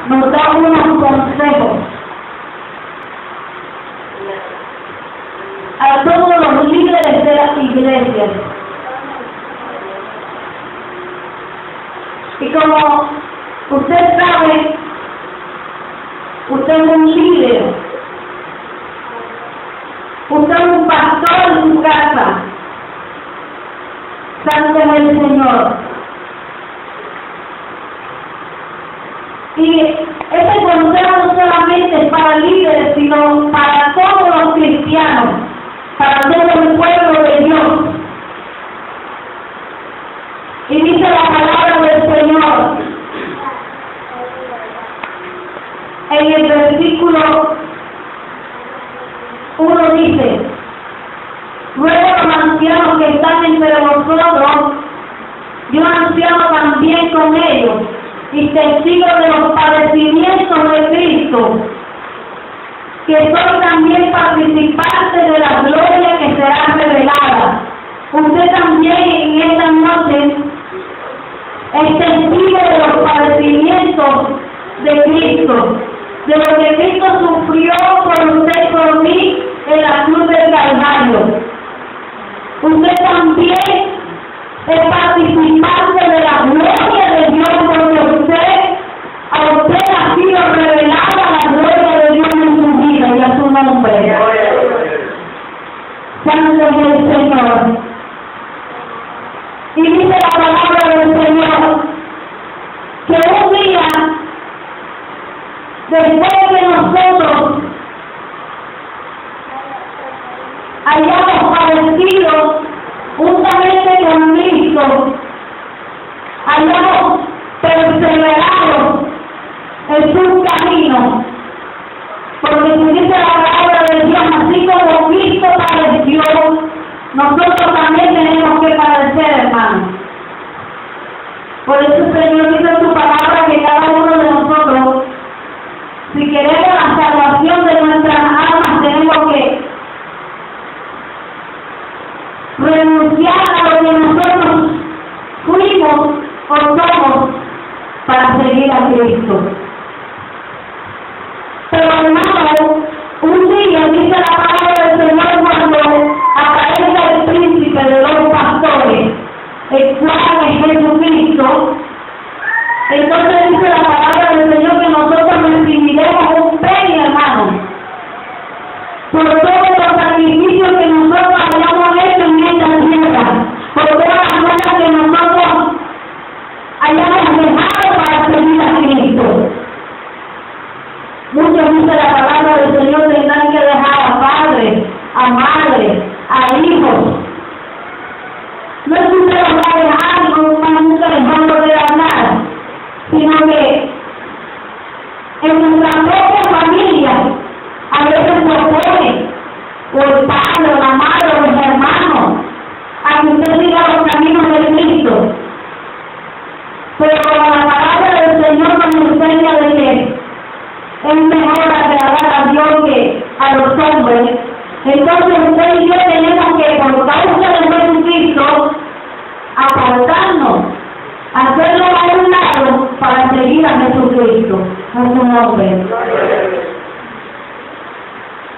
nos da unos consejos a todos los líderes de las iglesias. Y como usted sabe, usted es un líder, usted es un pastor en su casa. Santo es el Señor. Y este consejo no solamente es para líderes, sino para todos los cristianos, para todo el pueblo de Dios. Y dice la palabra del Señor en el versículo 1 dice: luego los ancianos que están entre vosotros, yo anciano también con ellos, y testigo de los padecimientos de Cristo, que soy también participante de la gloria que será revelada. Usted también en esta noche es testigo de los padecimientos de Cristo, de lo que Cristo sufrió por usted y por mí en la cruz del Calvario. Usted también es participante de la gloria de Dios, porque a usted ha sido revelada la gloria de Dios en su vida y a su nombre. Santo es el Señor. Y dice la palabra del Señor que un día, después de nosotros hayamos padecido juntamente con Cristo, hayamos perseverado en su camino, porque si dice la palabra de Dios, así como Cristo padeció, nosotros también tenemos que padecer, hermano. Por eso el Señor dice en su palabra que cada uno de nosotros, si queremos la salvación de nuestras almas, tenemos que renunciar a lo que nosotros fuimos o somos para seguir a Cristo. Pero hermano, un día dice la palabra del Señor cuando aparece el príncipe de los pastores, el cual es Jesucristo. Entonces dice la palabra del Señor que nosotros recibiremos un premio, hermano, por todos los sacrificios que nosotros hayamos hecho en esta tierra, por todas las cosas que nosotros hayamos dejado para seguir a Cristo. Muchos dice la palabra del Señor tendrán que dejar a padres, a madres, a hijos. No es que usted los va a dejar, nunca les va a poder hablar, sino que en nuestra propia familia a veces se opone, o el padre, o la madre, o los hermanos, a que usted siga los caminos de Cristo. Pero la palabra del Señor nos enseña de que es mejor agradar a Dios que a los hombres. Entonces usted y yo tenemos que, por causa de Jesucristo, apartarnos, hacerlo a un lado para seguir a Jesucristo, a su nombre.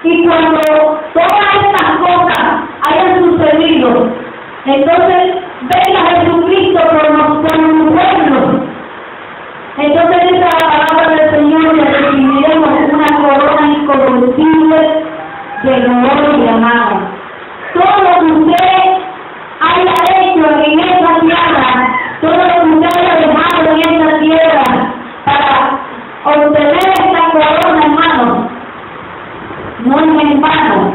Y cuando todas estas cosas hayan sucedido, entonces venga Jesucristo por su pueblo. Entonces dice la palabra del Señor que recibiremos una corona incorruptible de gloria, hermano. Todo lo que usted haya hecho en esta tierra, todo lo que usted haya dejado en esta tierra para obtener esta corona, hermano, no es en vano.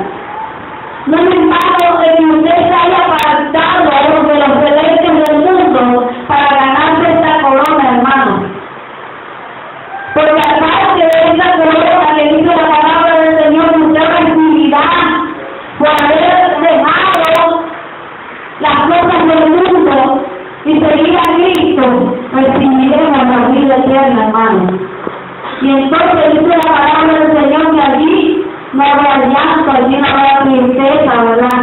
No es en vano de que usted se haya apartado de los deleites del mundo para ganarse esta corona, hermano. Porque aparte de esta corona que dice la palabra del Señor, usted recibirá por haber dejado las cosas del mundo y seguir a Cristo, recibiremos la vida eterna, hermano. Y entonces dice la palabra del Señor que allí no habrá llanto, allí no habrá tristeza, ¿verdad?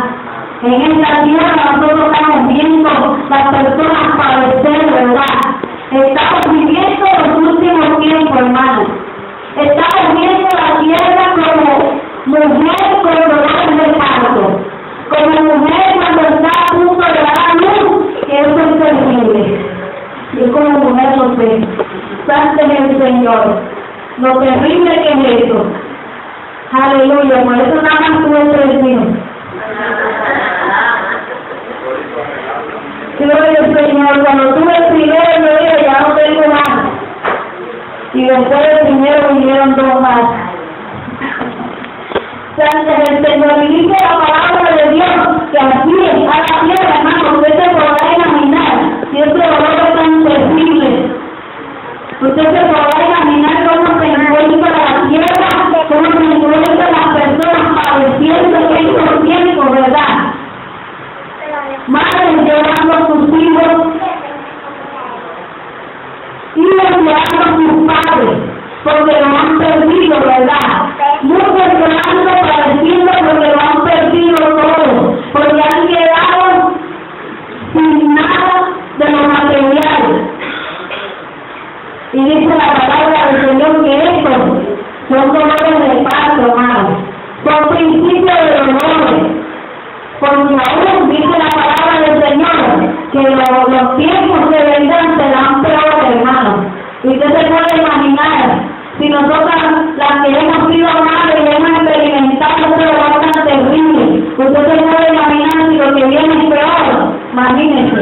En esta tierra nosotros estamos viendo las personas padecer, ¿verdad? Estamos viviendo los últimos tiempos, hermanos. mujer con dolor de parto, como mujer cuando está a punto de dar a luz, que eso es terrible. Yo como mujer lo sé, santo es el Señor, lo terrible que es eso. Aleluya, por eso nada más tuve 3 hijos. Gloria al Señor, cuando tuve el primero yo dije, ya no tengo más. Y después del primero vinieron 2 más. Santo es el Señor, y dice la palabra de Dios, que así a la tierra, hermano, usted se podrá imaginar, si ese dolor es tan terrible. Usted se podrá imaginar cómo se encuentra la tierra, cómo se encuentran las personas padeciendo en estos tiempos, ¿verdad? Madres llevando a sus hijos llevando a sus padres, porque lo han perdido, ¿verdad? Muchos llorando, padeciendo porque lo han perdido todo, porque han quedado sin nada de lo material. Y dice la palabra del Señor que estos son dolores de parto, hermano, son principios de dolores, porque aún dice la palabra del Señor que los tiempos que vendrán serán peores, hermano. Y usted se puede imaginar, si nosotras, las que hemos sido madres y hemos experimentado este dolor tan terrible, usted se puede imaginar si lo que viene es peor, imagínense.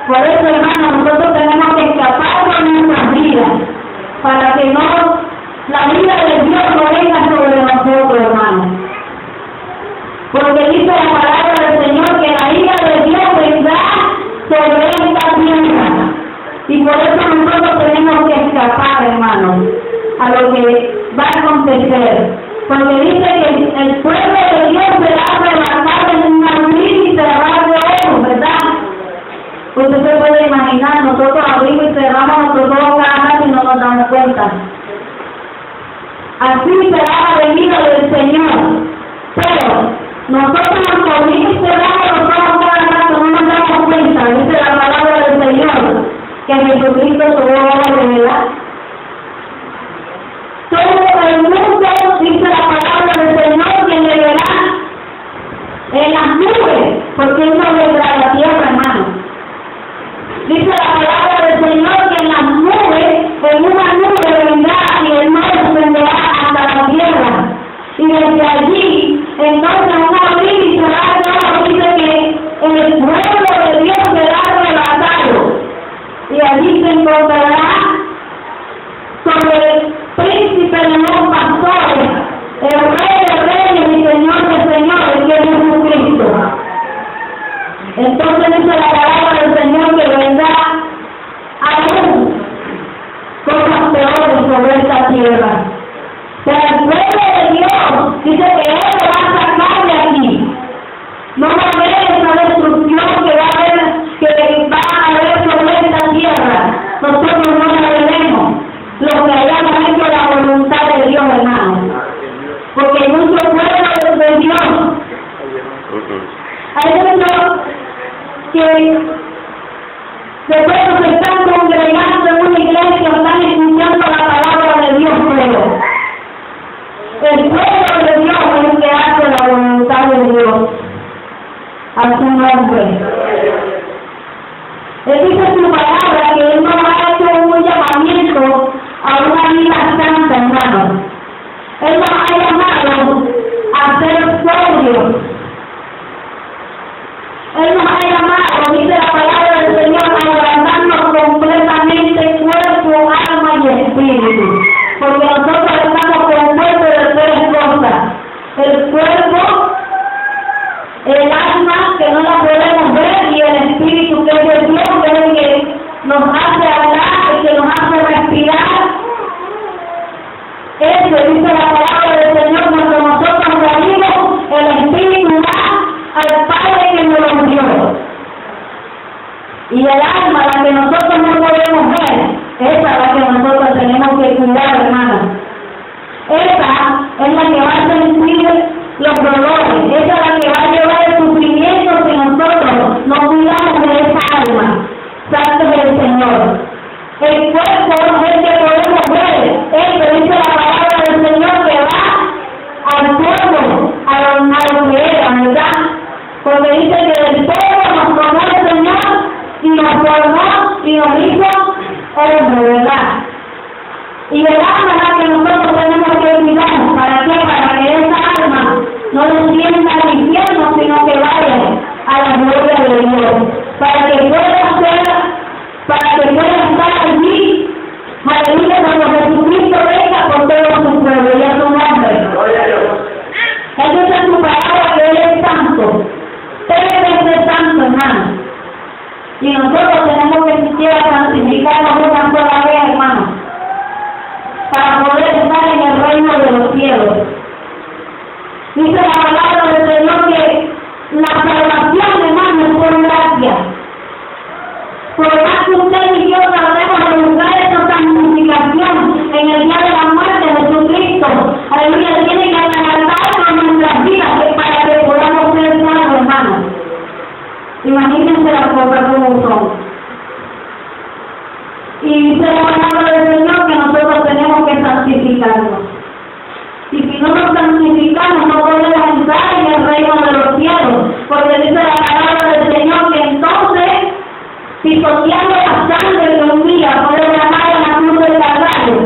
Por eso, hermano, nosotros tenemos que escapar de nuestras vidas, para que no, la vida de Dios no venga sobre nosotros, hermano. Porque dice la palabra del Señor que la ira de Dios vendrá sobre esta tierra. Y por eso nosotros tenemos que escapar, hermano, a lo que va a acontecer. Porque dice que el pueblo de Dios será arrebatado en un abrir y cerrar de ojos, ¿verdad? Usted se puede imaginar, nosotros abrimos y cerramos nuestros ojos cada vez y no nos damos cuenta. Así será la venida del Señor. Pero nosotros nos abrimos y cerramos los ojos cada vez y no nos damos cuenta. Dice la palabra del Señor que Jesucristo subió a la realidad. Todo el mundo, dice la palabra del Señor, que le verá en las nubes, porque Él no vendrá a la tierra, hermano. Dice la palabra del Señor que en las nubes, en una nube vendrá y el mar descenderá hasta la tierra. Y desde allí, entonces un abrir y cerrar de ojos, dice que el pueblo de Dios será arrebatado. Y allí se encontrará sobre el príncipe de los pastores, el rey de reyes y señor de señores, que es Jesucristo. Entonces dice la palabra del Señor que vendrá aún cosas peores sobre esta tierra. Pero el pueblo de Dios dice que Él lo va a sacar de aquí. No va a haber esa destrucción que va a haber sobre esta tierra. Nosotros no la veremos. Lo que hayamos hecho la voluntad de Dios, hermano. Porque nuestro pueblo es de Dios. Hay muchos que después se están congregando en una iglesia, están escuchando la palabra de Dios, pero el pueblo de Dios es el que hace la voluntad de Dios a su nombre. Él dice su palabra que Él nos ha hecho un llamamiento a una vida santa, hermano. Él nos ha llamado a ser sobrios. Él nos ha llamado, dice la palabra del Señor, a guardarnos completamente cuerpo, alma y espíritu. Porque nosotros estamos compuestos de 3 cosas. El cuerpo, el alma, que no la podemos ver, y el espíritu, que es de Dios, que es el que nos hace hablar, el que nos hace respirar. Eso dice la palabra del Señor, cuando nosotros morimos, el espíritu va al Padre que nos lo dio. Y el alma, la que nosotros no podemos ver, esa es la que nosotros tenemos que cuidar, hermano. Esa es la que va a sentir los dolores, esa es la que va a llevar el sufrimiento si nosotros no cuidamos de esa alma. Santo es el Señor. El cuerpo es el que podemos ver, dice la palabra del Señor, que va al fuego nos formó y nos hizo hombre, ¿verdad? Y ¿verdad que nosotros tenemos que cuidarnos? ¿Para qué? Para que esa alma no descienda al infierno, sino que vaya a la gloria de Dios. Para que pueda estar allí, aleluya, cuando Jesucristo venga por todo su pueblo y a su nombre. Esa es su palabra, que Él es santo. Él es santo, hermano. Y nosotros tenemos que siquiera santificarnos una sola vez, hermano, para poder estar en el reino de los cielos. Dice la palabra del Señor que la salvación, hermano, es por gracia. Por más que usted y yo tratemos de buscar esa santificación en el día de la muerte de Jesucristo, aleluya, tiene que adelantarnos en nuestras vidas para que podamos ser salvos, hermano. Imagínense las cosas como son. Y dice la palabra del Señor que nosotros tenemos que santificarnos. Y si no nos santificamos, no podemos entrar en el reino de los cielos. Porque dice la palabra del Señor que entonces, pisoteando la sangre de un día, puede llamar a la cruz del Calvario,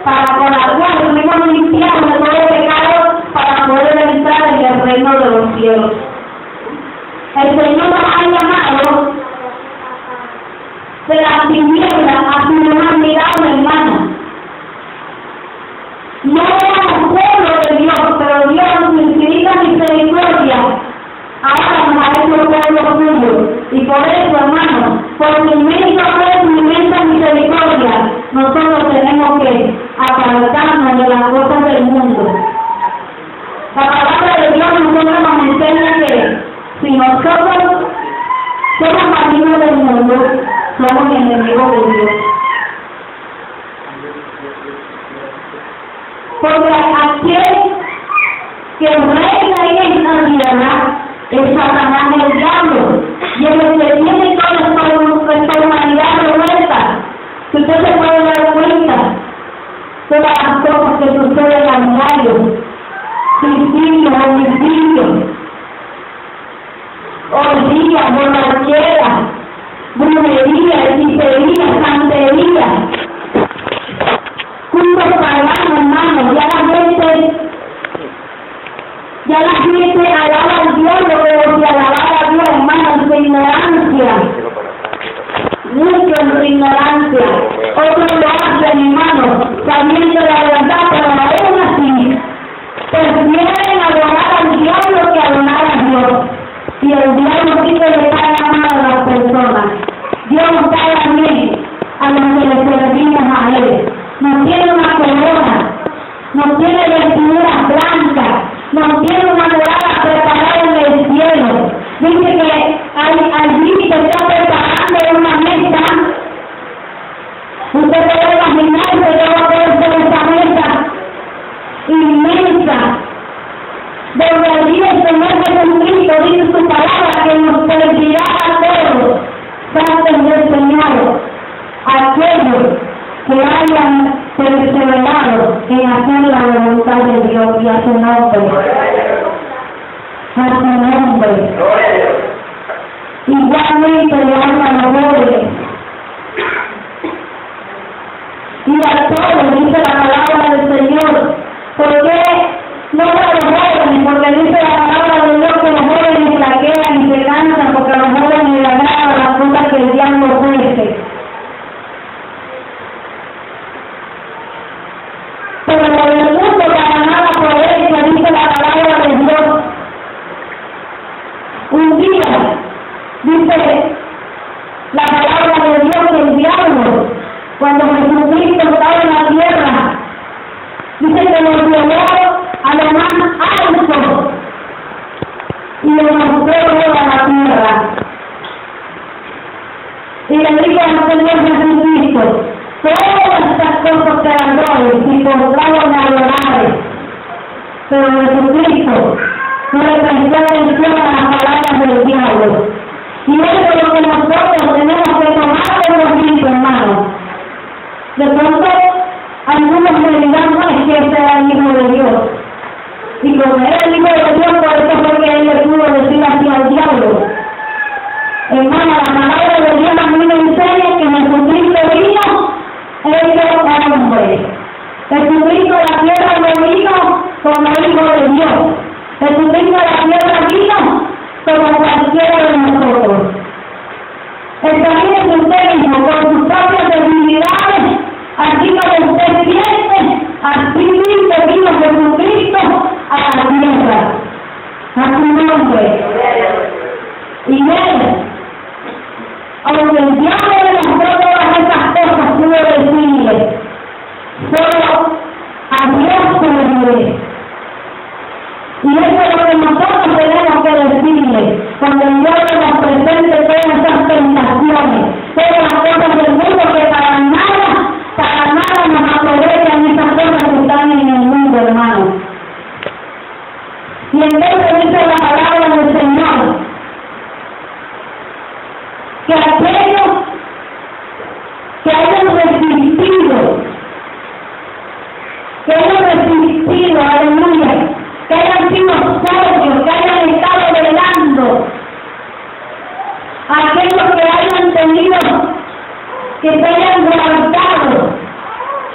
con la cual fuimos limpiados de todo pecado para poder entrar en el reino de los cielos. El Señor nos ha llamado de la tiniebla a su luz admirable, hermano. No éramos pueblo de Dios, pero Dios en su infinita misericordia ahora nos ha hecho pueblo suyo. Y por eso, hermano, por su inmensa fe, su inmensa misericordia, nosotros tenemos que apartarnos de las cosas del mundo. La palabra de Dios nosotros nos enseña que si nosotros somos amigos del mundo, somos enemigos de Dios. Porque aquel que reina en esta tierra es Satanás, el diablo, y el que tiene toda esta humanidad revuelta. Si usted se puede dar cuenta de las cosas que suceden a diario, suicidio, homicidio, orgía, borrachera, brujería, hechicería, santería, cultos paganos, hermano. Ya la gente alaba al diablo, pero si alabara a Dios, hermano, en su ignorancia, mucho en su ignorancia. Otros lo hacen, hermano, sabiendo la verdad, pero aún así prefieren adorar al diablo que adorar a Dios. Y el diablo sí que le cae la mano a las personas. Dios nos cae también a los que le servimos a Él. Nos tiene una corona, nos tiene vestiduras blancas, nos tiene una morada preparada en el cielo. Dice que allí se está preparando una mesa. Usted puede imaginarse que va a poder ser esa mesa inmensa, donde allí el Señor Jesucristo dice su palabra que nos servirá a todos, santos del Señor, aquellos que hayan perseverado en hacer la voluntad de Dios y a su nombre. A su nombre. Igualmente le habla a los jóvenes. Y a todos, dice la palabra del Señor. ¿Por qué no a los jóvenes? Porque dice la palabra de Dios que los jóvenes flaquean y se cansan, porque a los jóvenes les agradan las cosas que el diablo ofrece. Pero lo del mundo para nada aprovecha, dice la palabra de Dios. Un día, dice la palabra de Dios, que el diablo, cuando Jesucristo estaba en la tierra, dice que nos llevó a lo más alto y lo mostró a la tierra. Y le dijo al Señor Jesucristo: todas estas cosas te adoren y podrán adorar. Pero Jesucristo no le prestó atención a las palabras del diablo. Y eso es lo que nosotros tenemos que tomar de los libros, hermanos. De pronto, algunos me dirán: no, es que este era el Hijo de Dios. Y como era el Hijo de Dios, por eso fue que él le pudo decir así al diablo. Hermano, la palabra de Dios a mí me enseña que Jesucristo vino hecho hombre. Jesucristo a la tierra no vino como hijo de Dios. Jesucristo a la tierra vino como cualquiera de nosotros. Examínese usted mismo con sus propias debilidades, así como usted siente, así mismo vino Jesucristo a la tierra, a su nombre. Y él, aunque el diablo demostró todas esas cosas, pudo decirle, solo a Dios se le debe. Y eso es lo que nosotros tenemos que decirle, cuando el diablo nos presente todas esas tentaciones, todas las cosas del mundo que para nada nos aprovechan esas cosas que están en el mundo, hermano. Y entonces dice la palabra del Señor, que aquellos que hayan resistido, aleluya, que hayan sido socios, que hayan estado velando, aquellos que hayan tenido, que se hayan guardado,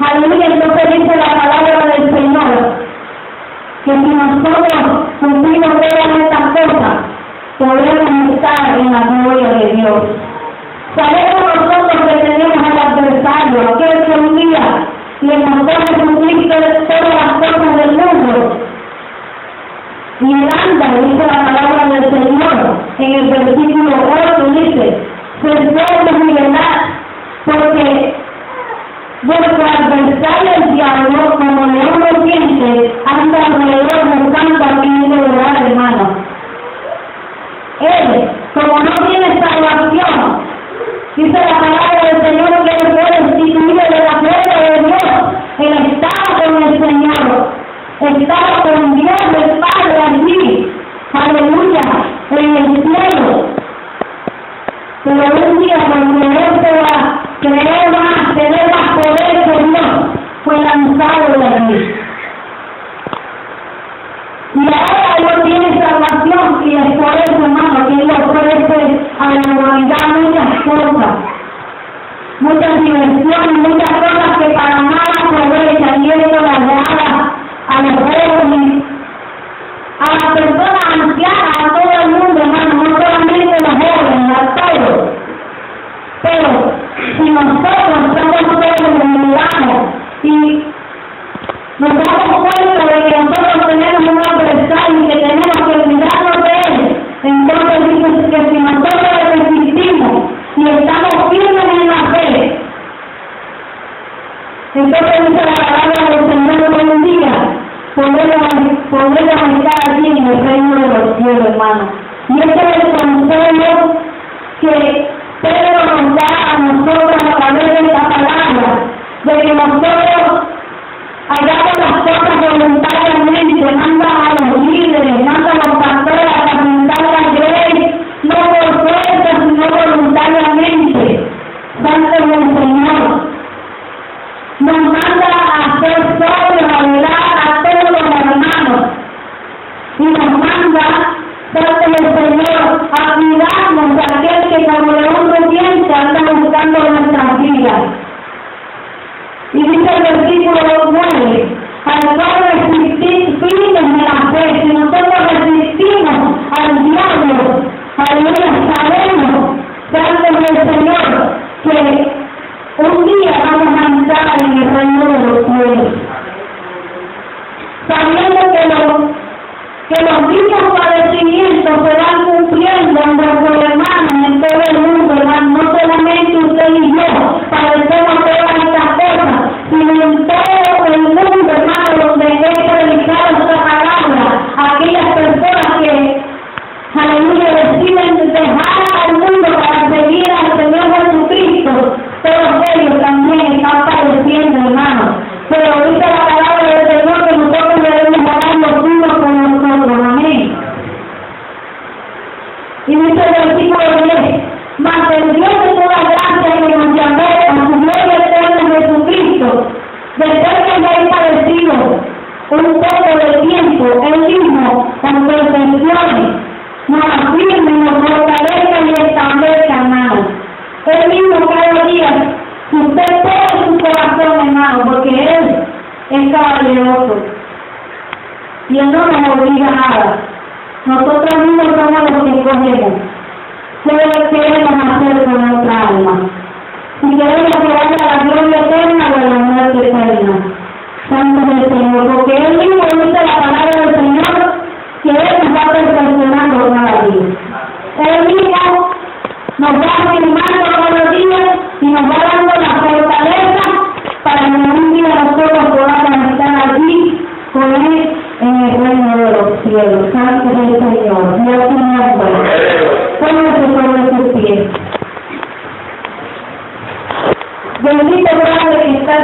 aleluya, entonces dice la palabra del Señor, que si nosotros cumplimos todas estas cosas, podemos estar en la gloria de Dios. Sabemos nosotros que tenemos al adversario, aquel que un día le mostró a Jesucristo todas las cosas del mundo. Y él anda, dice la palabra del Señor, en el versículo 8 dice, se mi verdad, porque vuestro adversario el diablo, como león rugiente, anda alrededor buscando a quien devorar, hermano. Él, como no tiene salvación, dice la palabra del Señor que él fue destituido de la gloria de Dios. Él estaba con el Señor, estaba con Dios el Padre allí, aleluya, en el cielo. Pero un día cuando él se va, creer más, tener más poder que Dios, fue lanzado de allí. Y ahora no tiene salvación, y es por eso, hermano, que Él ofrece a la humanidad muchas cosas, muchas diversiones, muchas cosas que para nada aprovechan, y esto las da a los jóvenes, a las personas ancianas, a todo el mundo, hermano, no solamente los jóvenes, a todos. Pero si nosotros somos todos humildades y nos damos cuenta de que nosotros tenemos un adversario y que tenemos que olvidarnos de él, entonces dice que si nosotros resistimos y estamos firmes en la fe, entonces dice la palabra del Señor que un día podemos estar aquí en el reino de los cielos, hermano. Y este es el consejo que Pedro nos da a nosotros a través de esta palabra, de que nosotros hagamos las cosas voluntariamente, manda a los líderes, manda a los pastores a presentar la ley, no por fuerza, sino voluntariamente. Santo es el Señor. Nos manda a ser sobrios, a velar a todos los hermanos. Y nos manda, Santo es el Señor, a cuidarnos de aquel que como león rugiente anda buscando nuestras vidas. Y dice el versículo 9, al cual resistir firmes en la fe, si nosotros resistimos al diablo, aleluya, sabemos, Santo es el Señor, que un día vamos a entrar en el reino de los cielos. Sabiendo que los mismos padecimientos se van cumpliendo en nuestros hermanos en todo el mundo, hermano, no solamente usted y yo padecemos todas estas cosas, sino en todo el mundo, hermano, donde he predicado esta palabra, aquellas personas que, aleluya, deciden dejar al mundo para seguir al Señor Jesucristo, todos ellos también están padeciendo, hermano. Pero dice la palabra del Señor que nosotros debemos hablar los unos con los otros, amén. Y dice el versículo 10, mas el Dios de toda gracia que nos llamó a su gloria eterna Jesucristo, después que haya padecido un poco de tiempo, él mismo, con perfecciones, nos afirme, nos fortalezca y establezca, hermano. Él mismo cada día, que usted pone su corazón, hermano, porque Él es caballeroso. Y Él no nos obliga a nada. Nosotros mismos somos los que escogemos. ¿Qué queremos hacer con nuestra alma? Si queremos que vaya a la gloria eterna o a la muerte eterna. Santo del Señor, porque Él mismo dice la palabra del Señor, que Él nos va perfeccionando cada día. Él mismo nos va afirmando todos los días y nos va dando la fortaleza para que un día nosotros podamos estar allí con Él en el reino de los cielos. Santo del Señor, Dios su nombre. Póngase sobre sus pies. Bendito Padre que está